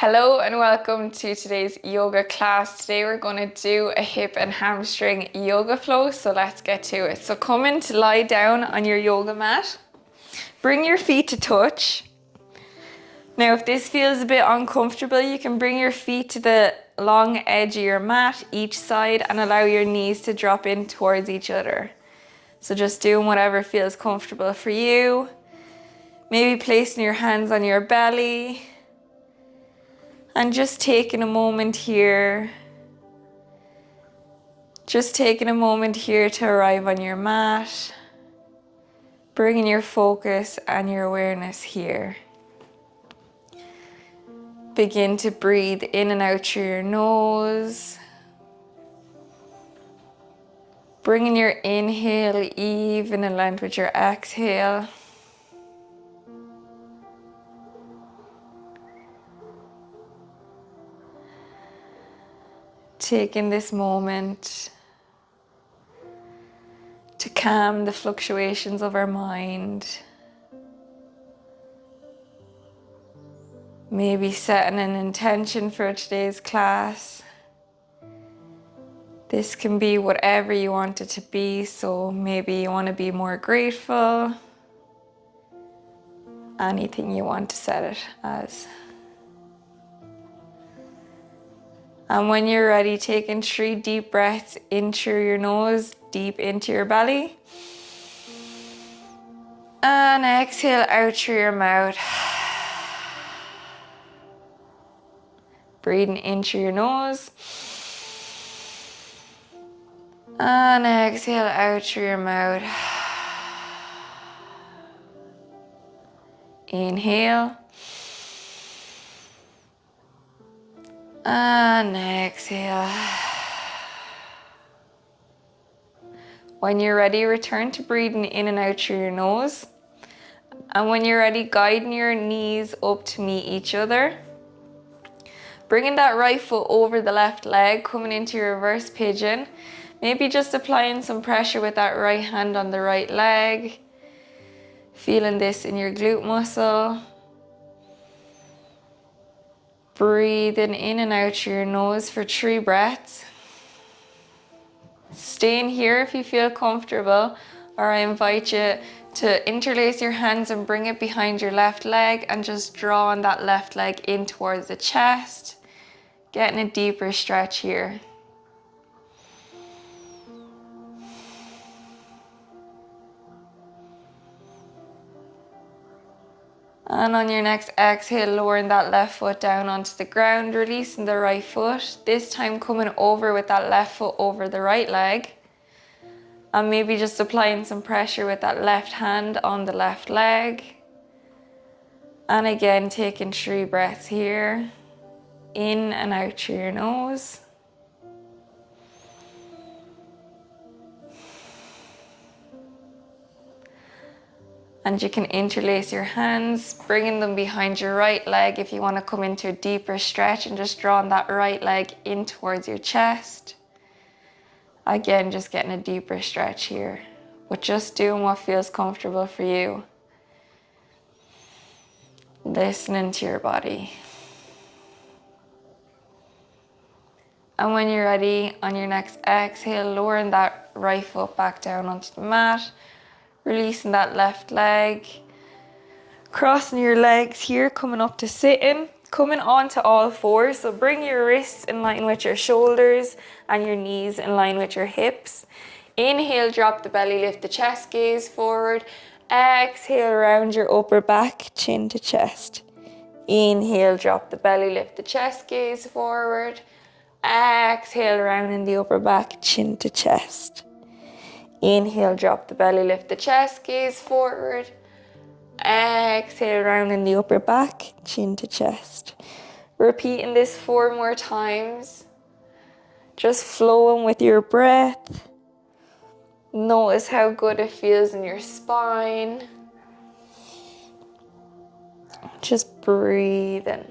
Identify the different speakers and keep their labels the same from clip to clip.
Speaker 1: Hello and welcome to today's yoga class. Today we're going to do a hip and hamstring yoga flow, so let's get to it. So come in to lie down on your yoga mat. Bring your feet to touch. Now if this feels a bit uncomfortable, you can bring your feet to the long edge of your mat each side and allow your knees to drop in towards each other. So just doing whatever feels comfortable for you. Maybe placing your hands on your belly. And just taking a moment here. Just taking a moment here to arrive on your mat. Bringing your focus and your awareness here. Begin to breathe in and out through your nose. Bringing your inhale even in line with your exhale. Taking this moment to calm the fluctuations of our mind. Maybe setting an intention for today's class. This can be whatever you want it to be, so maybe you want to be more grateful. Anything you want to set it as. And when you're ready, taking 3 deep breaths in through your nose, deep into your belly. And exhale out through your mouth. Breathing in through your nose. And exhale out through your mouth. Inhale. And exhale. When you're ready, return to breathing in and out through your nose. And when you're ready, guiding your knees up to meet each other. Bringing that right foot over the left leg, coming into your reverse pigeon. Maybe just applying some pressure with that right hand on the right leg. Feeling this in your glute muscle. Breathing in and out through your nose for 3 breaths. Staying here if you feel comfortable, or I invite you to interlace your hands and bring it behind your left leg and just draw on that left leg in towards the chest. Getting a deeper stretch here. And on your next exhale, lowering that left foot down onto the ground, releasing the right foot. This time coming over with that left foot over the right leg. And maybe just applying some pressure with that left hand on the left leg. And again, taking 3 breaths here. In and out through your nose. And you can interlace your hands, bringing them behind your right leg if you want to come into a deeper stretch, and just drawing that right leg in towards your chest. Again, just getting a deeper stretch here, but just doing what feels comfortable for you. Listening to your body. And when you're ready, on your next exhale, lowering that right foot back down onto the mat. Releasing that left leg. Crossing your legs here, coming up to sitting. Coming onto all fours, so bring your wrists in line with your shoulders and your knees in line with your hips. Inhale, drop the belly, lift the chest, gaze forward. Exhale, round your upper back, chin to chest. Inhale, drop the belly, lift the chest, gaze forward. Exhale, round in the upper back, chin to chest. Inhale, drop the belly, lift the chest, gaze forward. Exhale, round in the upper back, chin to chest. Repeating this 4 more times. Just flowing with your breath. Notice how good it feels in your spine. Just breathing.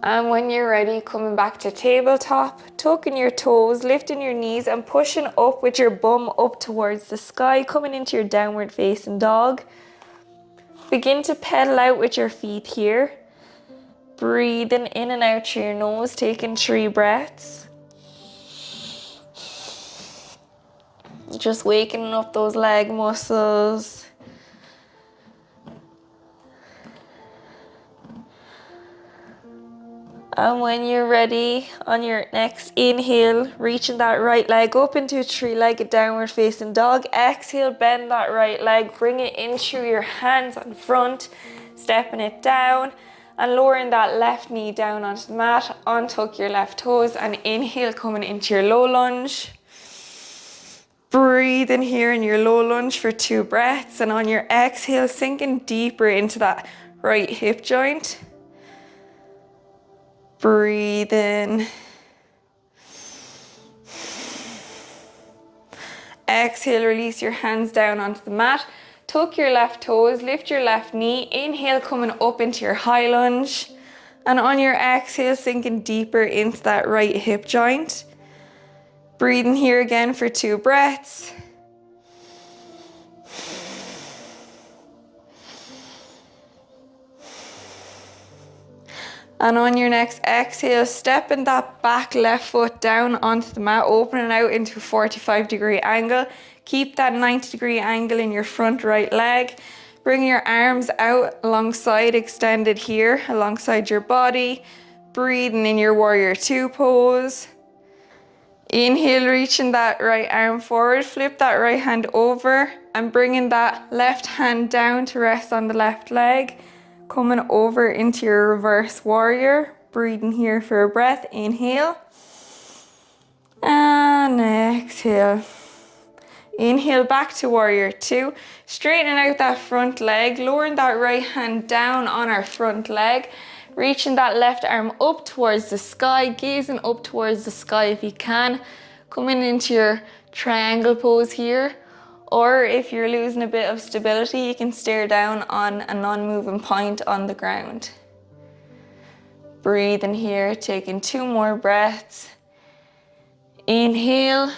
Speaker 1: And when you're ready, coming back to tabletop, tucking your toes, lifting your knees and pushing up with your bum up towards the sky, coming into your downward facing dog. Begin to pedal out with your feet here. Breathing in and out through your nose, taking 3 breaths. Just waking up those leg muscles. And when you're ready, on your next inhale, reaching that right leg up into a 3-legged downward facing dog. Exhale, bend that right leg, bring it in through your hands on front, stepping it down and lowering that left knee down onto the mat. Untuck your left toes and inhale, coming into your low lunge. Breathe in here in your low lunge for 2 breaths, and on your exhale, sinking deeper into that right hip joint. Breathe in. Exhale, release your hands down onto the mat. Tuck your left toes, lift your left knee. Inhale, coming up into your high lunge. And on your exhale, sinking deeper into that right hip joint. Breathing here again for 2 breaths. And on your next exhale, stepping that back left foot down onto the mat, opening out into a 45-degree angle. Keep that 90-degree angle in your front right leg. Bring your arms out alongside, extended here, alongside your body. Breathing in your warrior 2 pose. Inhale, reaching that right arm forward. Flip that right hand over and bringing that left hand down to rest on the left leg. Coming over into your reverse warrior. Breathing here for a breath. Inhale. And exhale. Inhale back to warrior 2. Straightening out that front leg. Lowering that right hand down on our front leg. Reaching that left arm up towards the sky. Gazing up towards the sky if you can. Coming into your triangle pose here. Or if you're losing a bit of stability, you can stare down on a non-moving point on the ground. Breathe in here, taking 2 more breaths. Inhale.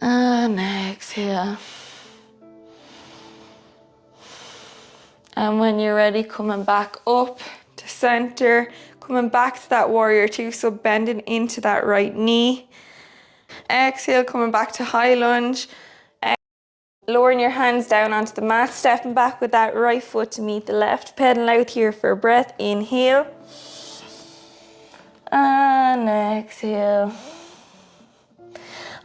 Speaker 1: And exhale. And when you're ready, coming back up to center, coming back to that warrior 2, so bending into that right knee. Exhale, coming back to high lunge. Lowering your hands down onto the mat, stepping back with that right foot to meet the left. Pedaling out here for a breath. Inhale. And exhale.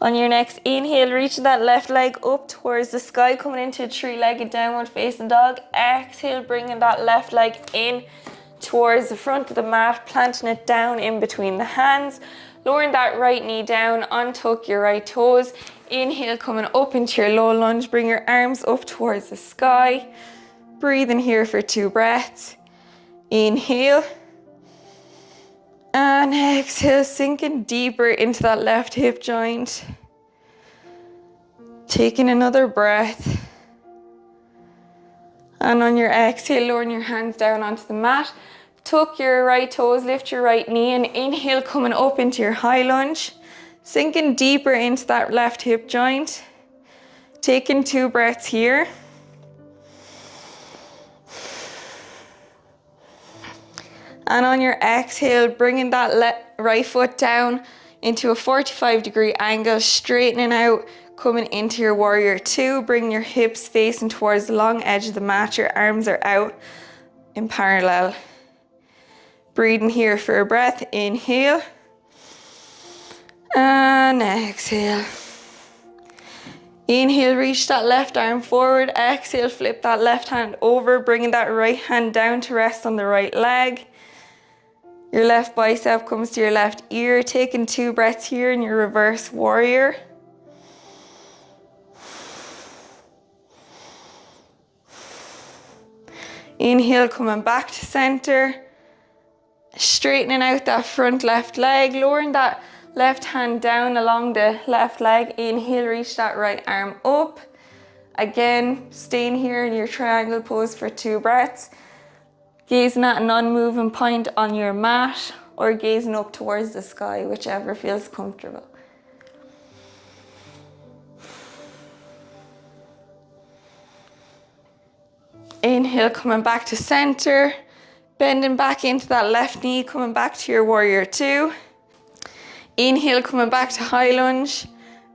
Speaker 1: On your next inhale, reaching that left leg up towards the sky, coming into a 3-legged downward facing dog. Exhale, bringing that left leg in towards the front of the mat, planting it down in between the hands. Lowering that right knee down, untuck your right toes. Inhale, coming up into your low lunge. Bring your arms up towards the sky. Breathe in here for 2 breaths. Inhale. And exhale, sinking deeper into that left hip joint. Taking another breath. And on your exhale, lowering your hands down onto the mat. Tuck your right toes, lift your right knee, and inhale, coming up into your high lunge. Sinking deeper into that left hip joint. Taking 2 breaths here. And on your exhale, bringing that right foot down into a 45-degree angle, straightening out, coming into your warrior 2. Bring your hips facing towards the long edge of the mat. Your arms are out in parallel. Breathing here for a breath. Inhale. And exhale. Inhale, reach that left arm forward. Exhale, flip that left hand over, bringing that right hand down to rest on the right leg. Your left bicep comes to your left ear, taking 2 breaths here in your reverse warrior. Inhale, coming back to center. Straightening out that front left leg, lowering that left hand down along the left leg. Inhale, reach that right arm up. Again, staying here in your triangle pose for 2 breaths. Gazing at a non-moving point on your mat or gazing up towards the sky, whichever feels comfortable. Inhale, coming back to center, bending back into that left knee, coming back to your warrior two. Inhale, coming back to high lunge.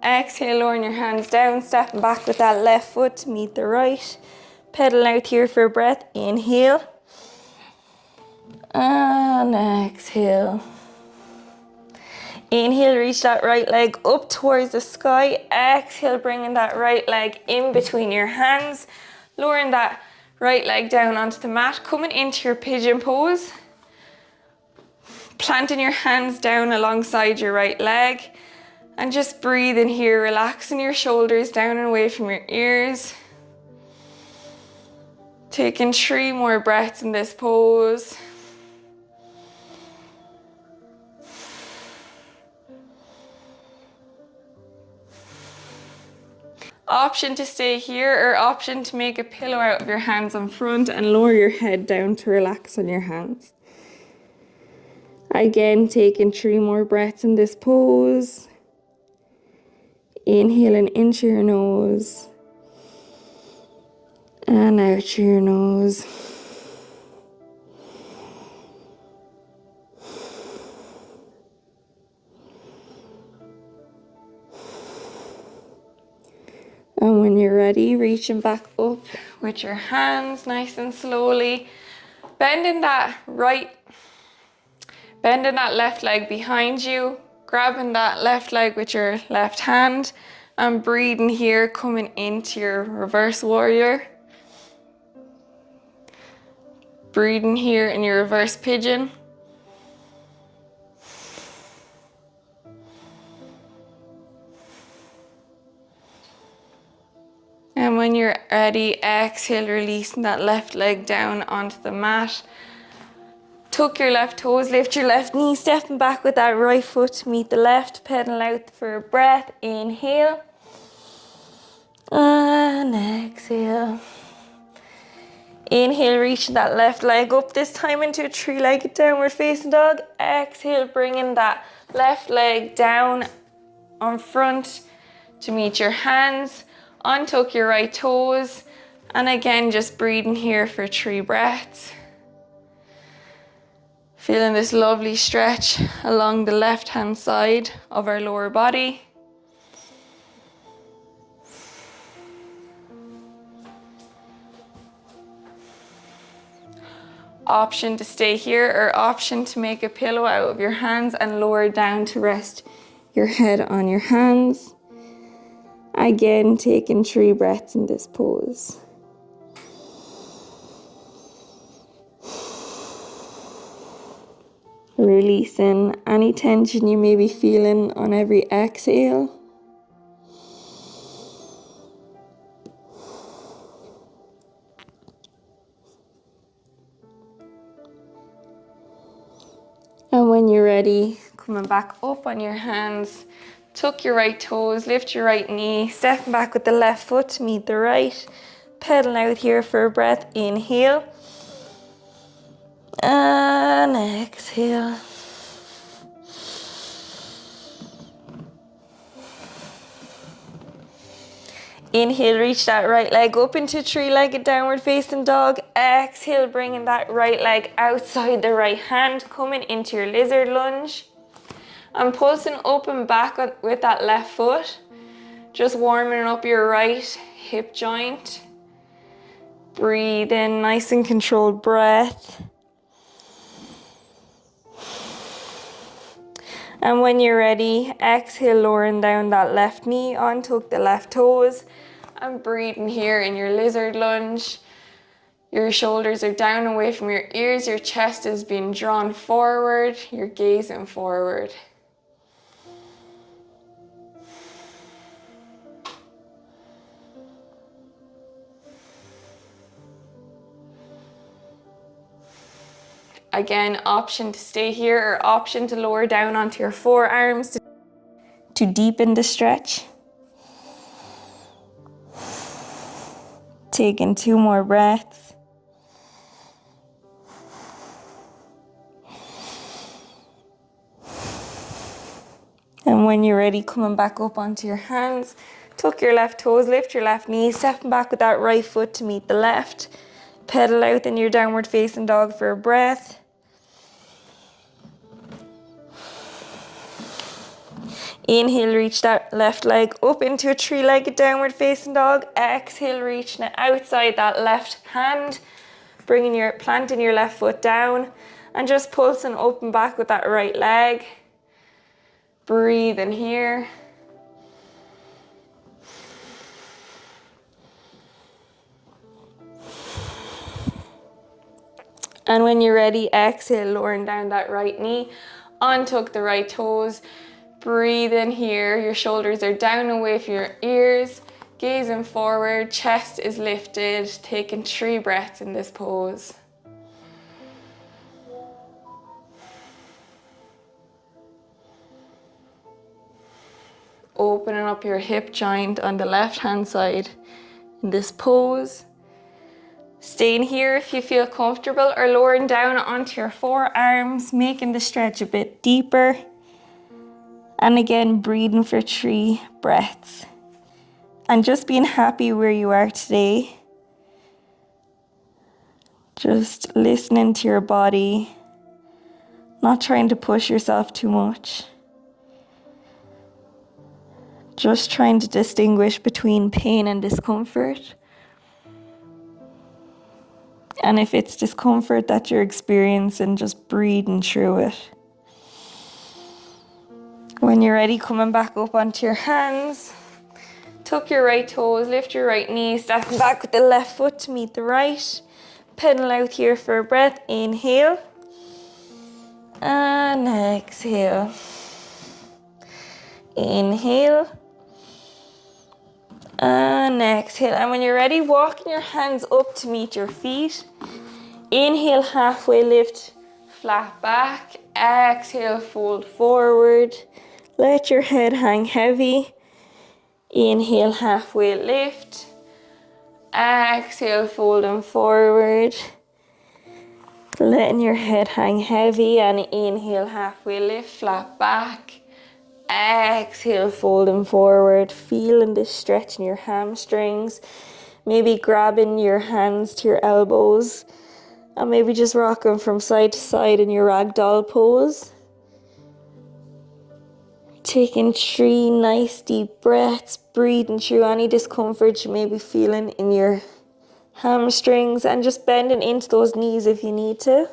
Speaker 1: Exhale, lowering your hands down, stepping back with that left foot to meet the right. Pedal out here for a breath. Inhale. And exhale. Inhale, reach that right leg up towards the sky. Exhale, bringing that right leg in between your hands. Lowering that right leg down onto the mat. Coming into your pigeon pose. Planting your hands down alongside your right leg. And just breathing here, relaxing your shoulders down and away from your ears. Taking 3 more breaths in this pose. Option to stay here or option to make a pillow out of your hands on front and lower your head down to relax on your hands. Again, taking 3 more breaths in this pose. Inhaling into your nose and out through your nose. And when you're ready, reaching back up with your hands nice and slowly. Bending that left leg behind you. Grabbing that left leg with your left hand. And breathing here, coming into your reverse warrior. Breathing here in your reverse pigeon. And when you're ready, exhale, releasing that left leg down onto the mat. Tuck your left toes, lift your left knee, stepping back with that right foot to meet the left, pedal out for a breath. Inhale. And exhale. Inhale, reaching that left leg up, this time into a 3-legged downward facing dog. Exhale, bringing that left leg down on front to meet your hands. Untuck your right toes. And again, just breathing here for 3 breaths. Feeling this lovely stretch along the left-hand side of our lower body. Option to stay here or option to make a pillow out of your hands and lower down to rest your head on your hands. Again, taking 3 breaths in this pose. Releasing any tension you may be feeling on every exhale. And when you're ready, coming back up on your hands, tuck your right toes, lift your right knee, stepping back with the left foot to meet the right. Pedal out here for a breath. Inhale. And exhale. Inhale, reach that right leg up into 3-legged downward facing dog. Exhale, bringing that right leg outside the right hand, coming into your lizard lunge. And pulsing up and back with that left foot. Just warming up your right hip joint. Breathe in, nice and controlled breath. And when you're ready, exhale, lowering down that left knee, untuck the left toes. And breathing here in your lizard lunge. Your shoulders are down away from your ears, your chest is being drawn forward, you're gazing forward. Again, option to stay here or option to lower down onto your forearms to deepen the stretch. Taking 2 more breaths. And when you're ready, coming back up onto your hands, tuck your left toes, lift your left knee, stepping back with that right foot to meet the left. Pedal out in your downward facing dog for a breath. Inhale, reach that left leg up into a three-legged downward facing dog. Exhale, reaching it outside that left hand. Planting your left foot down and just pulsing up and back with that right leg. Breathe in here. And when you're ready, exhale, lowering down that right knee. Untuck the right toes. Breathe in here. Your shoulders are down away from your ears. Gazing forward, chest is lifted. Taking 3 breaths in this pose. Opening up your hip joint on the left hand side in this pose. Staying here if you feel comfortable, or lowering down onto your forearms, making the stretch a bit deeper. And again, breathing for 3 breaths. And just being happy where you are today. Just listening to your body, not trying to push yourself too much. Just trying to distinguish between pain and discomfort. And if it's discomfort that you're experiencing, just breathing through it. When you're ready, coming back up onto your hands. Tuck your right toes, lift your right knee, stepping back with the left foot to meet the right. Pedal out here for a breath. Inhale. And exhale. Inhale. And exhale. And when you're ready, walking your hands up to meet your feet. Inhale, halfway lift, flat back. Exhale, fold forward. Let your head hang heavy. Inhale, halfway lift. Exhale, folding forward. Letting your head hang heavy, and inhale, halfway lift, flat back. Exhale, folding forward, feeling this stretch in your hamstrings. Maybe grabbing your hands to your elbows and maybe just rocking from side to side in your ragdoll pose. Taking 3 nice deep breaths, breathing through any discomfort you may be feeling in your hamstrings, and just bending into those knees if you need to.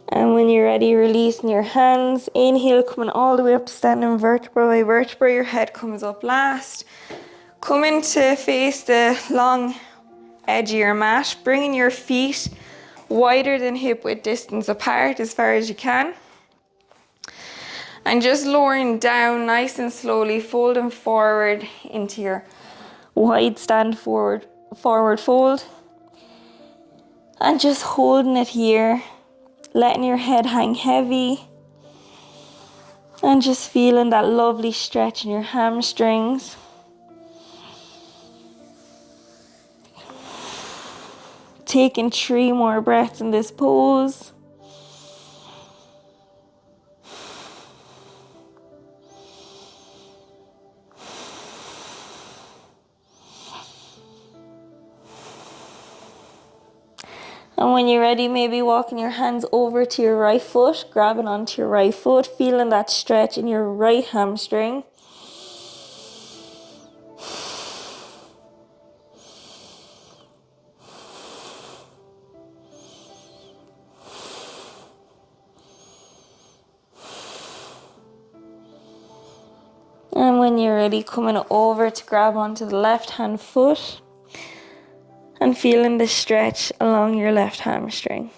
Speaker 1: And when you're ready, releasing your hands. Inhale, coming all the way up to standing vertebra by vertebra. Your head comes up last. Coming to face the long edge of your mat. Bringing your feet wider than hip width distance apart as far as you can. And just lowering down nice and slowly, folding forward into your wide stand forward fold. And just holding it here. Letting your head hang heavy. And just feeling that lovely stretch in your hamstrings. Taking 3 more breaths in this pose. And when you're ready, maybe walking your hands over to your right foot, grabbing onto your right foot, feeling that stretch in your right hamstring. And when you're ready, coming over to grab onto the left hand foot. And feeling the stretch along your left hamstring.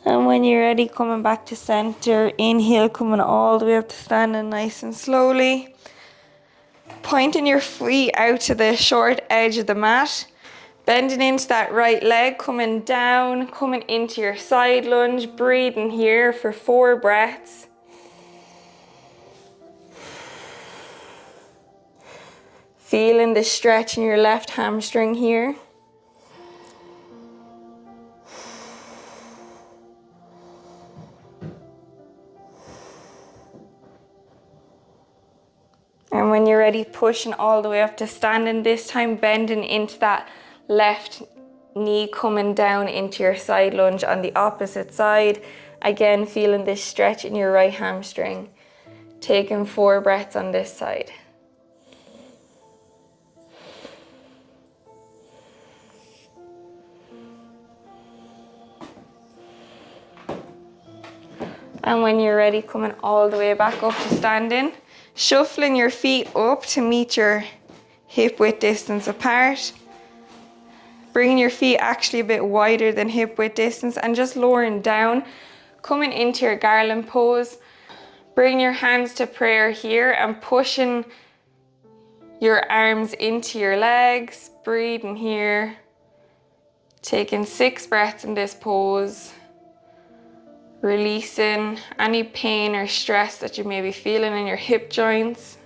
Speaker 1: And when you're ready, coming back to center. Inhale, coming all the way up to standing nice and slowly. Pointing your feet out to the short edge of the mat. Bending into that right leg, coming down, coming into your side lunge. Breathing here for 4 breaths. Feeling the stretch in your left hamstring here. And when you're ready, pushing all the way up to standing, this time bending into that left knee, coming down into your side lunge on the opposite side. Again, feeling this stretch in your right hamstring. Taking 4 breaths on this side. And when you're ready, coming all the way back up to standing, shuffling your feet up to meet your hip width distance apart. Bringing your feet actually a bit wider than hip width distance and just lowering down, coming into your garland pose. Bring your hands to prayer here and pushing your arms into your legs. Breathing here. Taking 6 breaths in this pose. Releasing any pain or stress that you may be feeling in your hip joints.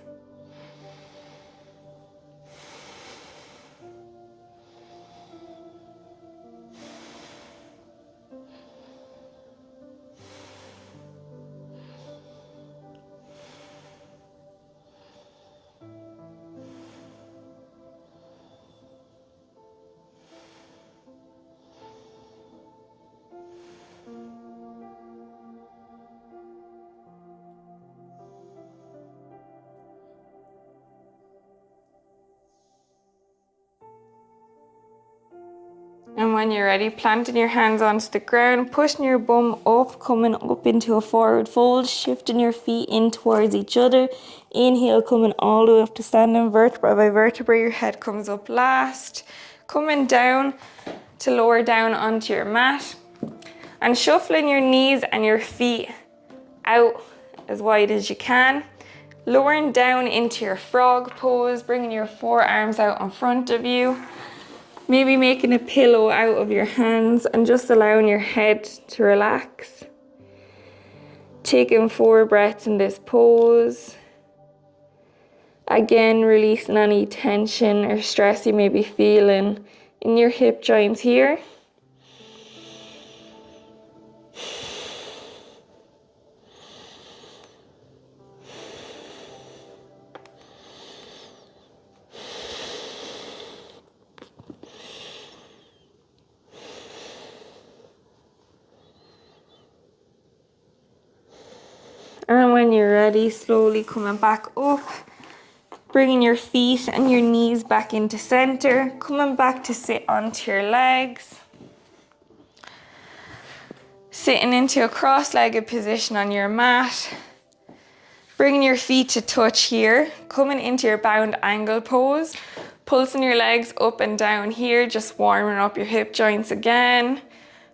Speaker 1: And when you're ready, planting your hands onto the ground, pushing your bum up, coming up into a forward fold, shifting your feet in towards each other. Inhale, coming all the way up to standing, vertebra by vertebra. Your head comes up last. Coming down to lower down onto your mat. And shuffling your knees and your feet out as wide as you can. Lowering down into your frog pose, bringing your forearms out in front of you. Maybe making a pillow out of your hands and just allowing your head to relax. Taking 4 breaths in this pose. Again, releasing any tension or stress you may be feeling in your hip joints here. And when you're ready, slowly coming back up, bringing your feet and your knees back into center, coming back to sit onto your legs. Sitting into a cross-legged position on your mat. Bringing your feet to touch here, coming into your bound angle pose. Pulsing your legs up and down here, just warming up your hip joints again.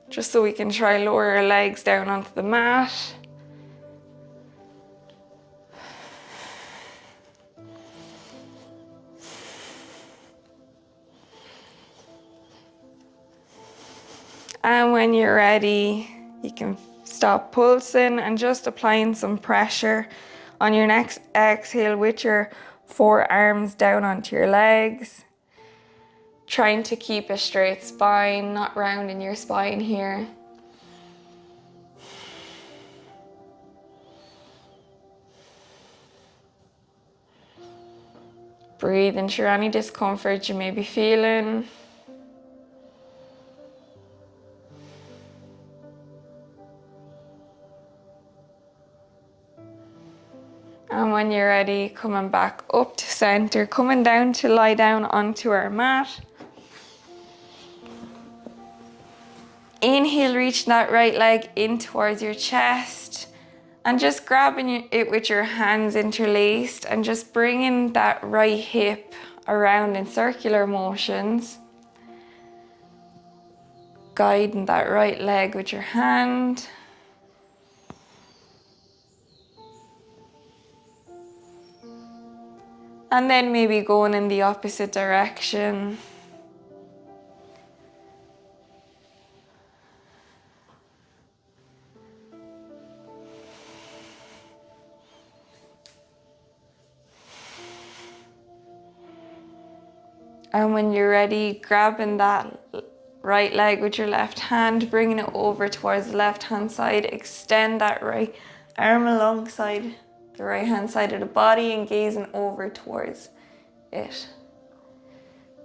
Speaker 1: Just so we can try lower our legs down onto the mat. And when you're ready, you can stop pulsing and just applying some pressure on your next exhale with your forearms down onto your legs. Trying to keep a straight spine, not rounding your spine here. Breathing through any discomfort you may be feeling. And when you're ready, coming back up to center, coming down to lie down onto our mat. Inhale, reach that right leg in towards your chest and just grabbing it with your hands interlaced and just bringing that right hip around in circular motions. Guiding that right leg with your hand. And then maybe going in the opposite direction. And when you're ready, grabbing that right leg with your left hand, bringing it over towards the left hand side, extend that right arm alongside the right hand side of the body and gazing over towards it.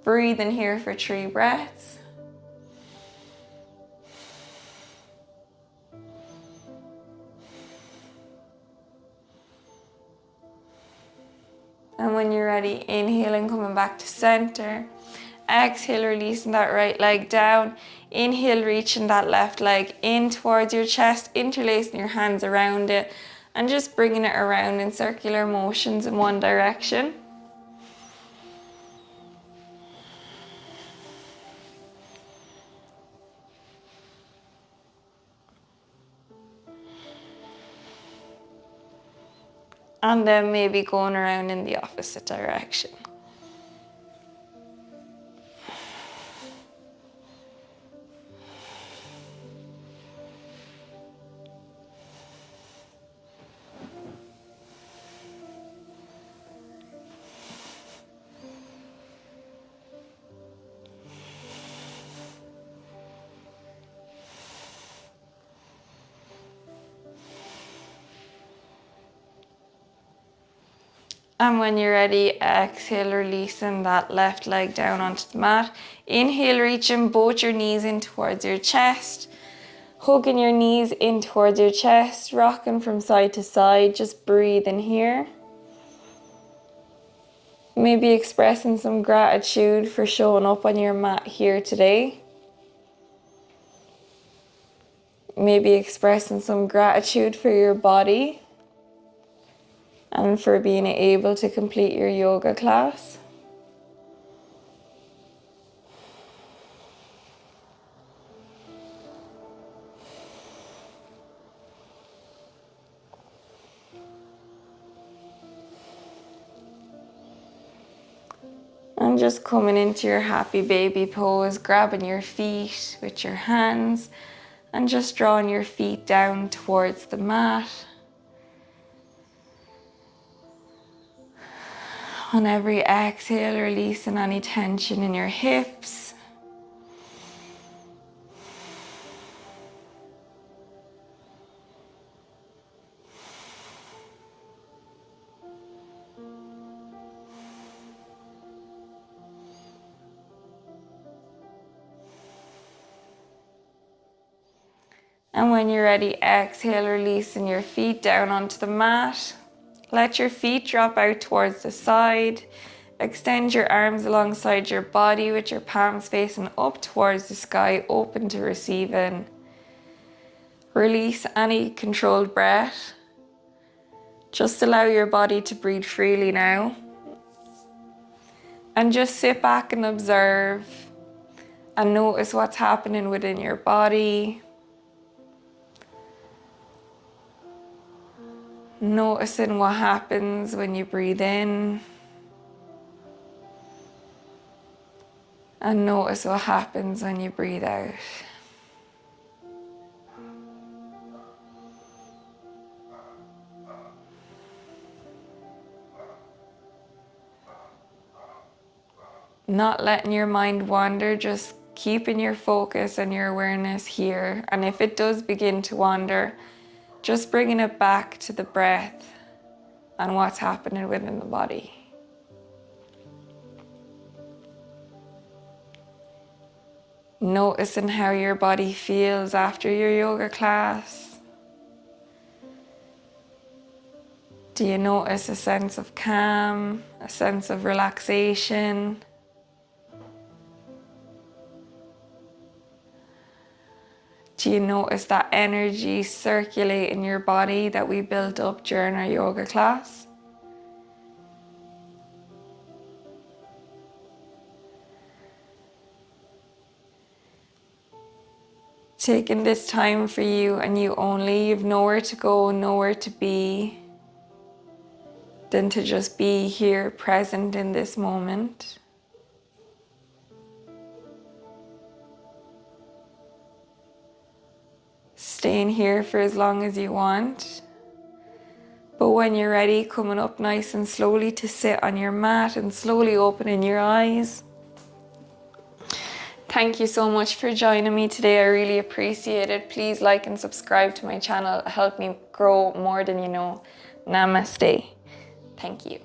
Speaker 1: Breathe in here for 3 breaths. And when you're ready, inhaling, coming back to center. Exhale, releasing that right leg down. Inhale, reaching that left leg in towards your chest, interlacing your hands around it, and just bringing it around in circular motions in one direction. And then maybe going around in the opposite direction. And when you're ready, exhale, releasing that left leg down onto the mat. Inhale, reaching both your knees in towards your chest. Hugging your knees in towards your chest, rocking from side to side. Just breathe in here. Maybe expressing some gratitude for showing up on your mat here today. Maybe expressing some gratitude for your body and for being able to complete your yoga class. And just coming into your happy baby pose, grabbing your feet with your hands and just drawing your feet down towards the mat. On every exhale, releasing any tension in your hips. And when you're ready, exhale, releasing your feet down onto the mat. Let your feet drop out towards the side. Extend your arms alongside your body with your palms facing up towards the sky, open to receiving. Release any controlled breath. Just allow your body to breathe freely now. And just sit back and observe and notice what's happening within your body. Noticing what happens when you breathe in. And notice what happens when you breathe out. Not letting your mind wander, just keeping your focus and your awareness here. And if it does begin to wander, just bringing it back to the breath and what's happening within the body. Noticing how your body feels after your yoga class. Do you notice a sense of calm, a sense of relaxation? Do you notice that energy circulate in your body that we built up during our yoga class? Taking this time for you and you only, you've nowhere to go, nowhere to be, than to just be here present in this moment. Staying here for as long as you want. But when you're ready, coming up nice and slowly to sit on your mat and slowly opening your eyes. Thank you so much for joining me today. I really appreciate it. Please like and subscribe to my channel. Help me grow more than you know. Namaste. Thank you.